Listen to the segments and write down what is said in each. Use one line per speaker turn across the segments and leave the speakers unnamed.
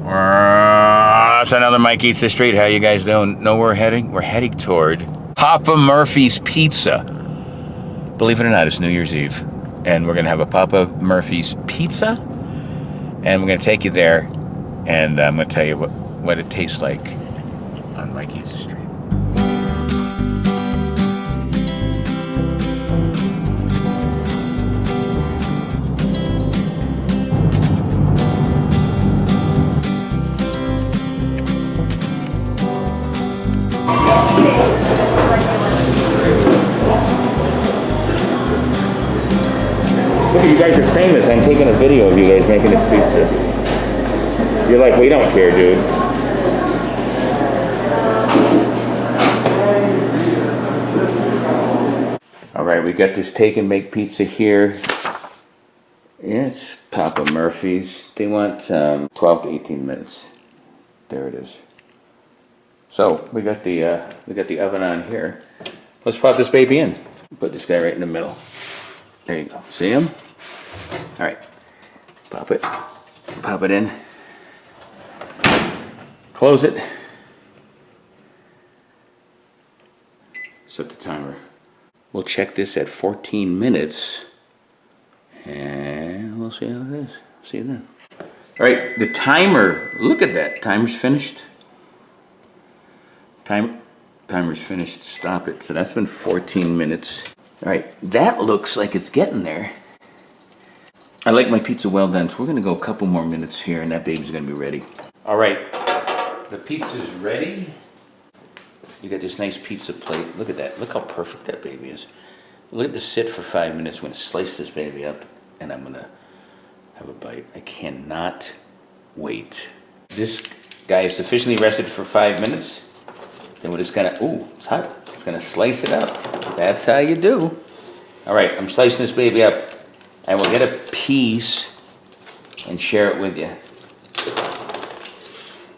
It's another Mike Eats the Street. How you guys doing? Know where we're heading? We're heading toward Papa Murphy's Pizza. Believe it or not, it's New Year's Eve. And we're going to have a Papa Murphy's Pizza. And we're going to take you there. And I'm going to tell you what it tastes like on Mike Eats the Street. Look, you guys are famous. I'm taking a video of you guys making this pizza. You're like, we don't care, dude. All right, we got this take and make pizza here. It's Papa Murphy's. They want 12 to 18 minutes. There it is. So we got the oven on here. Let's pop this baby in. Put this guy right in the middle. There you go. See him? All right. Pop it in. Close it. Set the timer. We'll check this at 14 minutes. And we'll see how it is. See you then. All right, the timer. Look at that. Timer's finished. Timer's finished. Stop it. So that's been 14 minutes. All right, that looks like it's getting there. I like my pizza well done, so we're gonna go a couple more minutes here and that baby's gonna be ready. All right, the pizza's ready. You got this nice pizza plate. Look at that, look how perfect that baby is. Let this sit for 5 minutes. I'm gonna slice this baby up and I'm gonna have a bite. I cannot wait. This guy is sufficiently rested for 5 minutes. Then we're just gonna, ooh, it's hot. It's gonna slice it up. That's how you do. All right, I'm slicing this baby up. I will get a piece and share it with you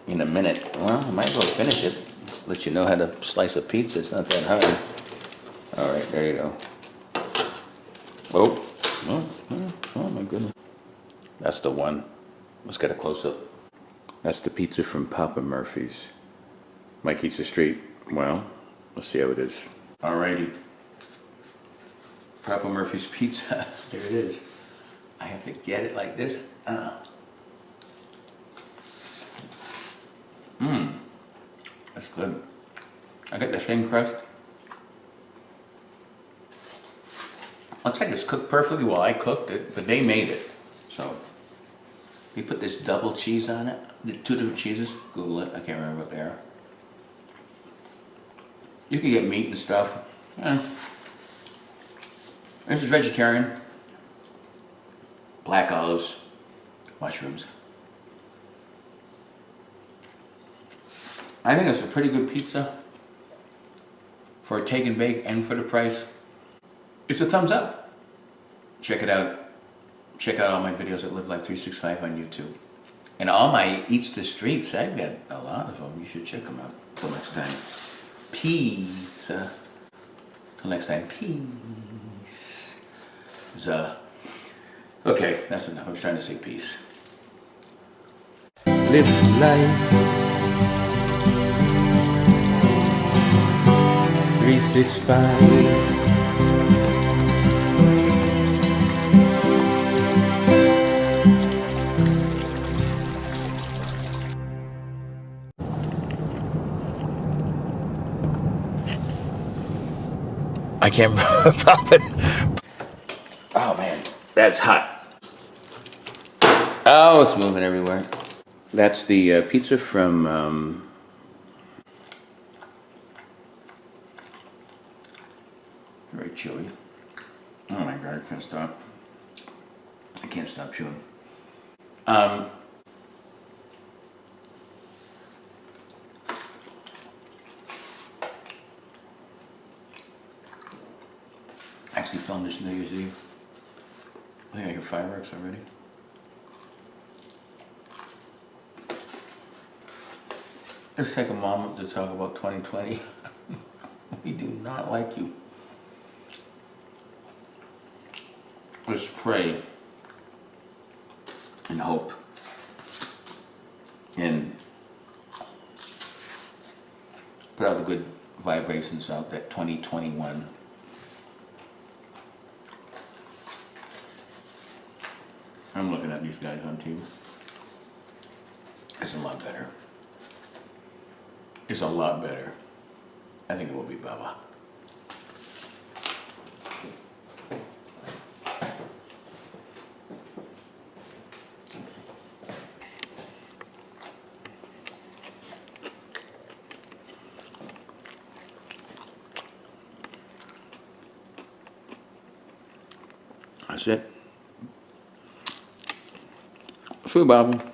in a minute. Well, I might as well finish it. Let you know how to slice a pizza. It's not that hard. All right, there you go. Oh my goodness. That's the one. Let's get a close-up. That's the pizza from Papa Murphy's. Mike Eats the Street. Well, let's see how it is. Alrighty. Papa Murphy's Pizza. There it is. I have to get it like this. That's good. I got the thin crust. Looks like it's cooked perfectly well. I cooked it, but they made it. So, we put this double cheese on it. The 2 different cheeses. Google it. I can't remember what they are. You can get meat and stuff. This is vegetarian. Black olives, mushrooms. I think it's a pretty good pizza for a take and bake and for the price. It's a thumbs up. Check it out. Check out all my videos at Live Life 365 on YouTube. And all my Eats the Streets, I've got a lot of them. You should check them out. Till next time. Pizza. Till next time. Peace. Okay, that's enough. I was trying to say peace.
Live life 365.
I can't pop it. Oh man, that's hot. Oh, it's moving everywhere. That's the pizza from very chewy. Oh my god, I can't stop. I can't stop chewing. I actually filmed this New Year's Eve. I think I hear fireworks already. Let's take a moment to talk about 2020. We do not like you. Let's pray and hope and put all the good vibrations out that 2021. I'm looking at these guys on TV. It's a lot better. It's a lot better. I think it will be Bubba. That's it. Free Bubba.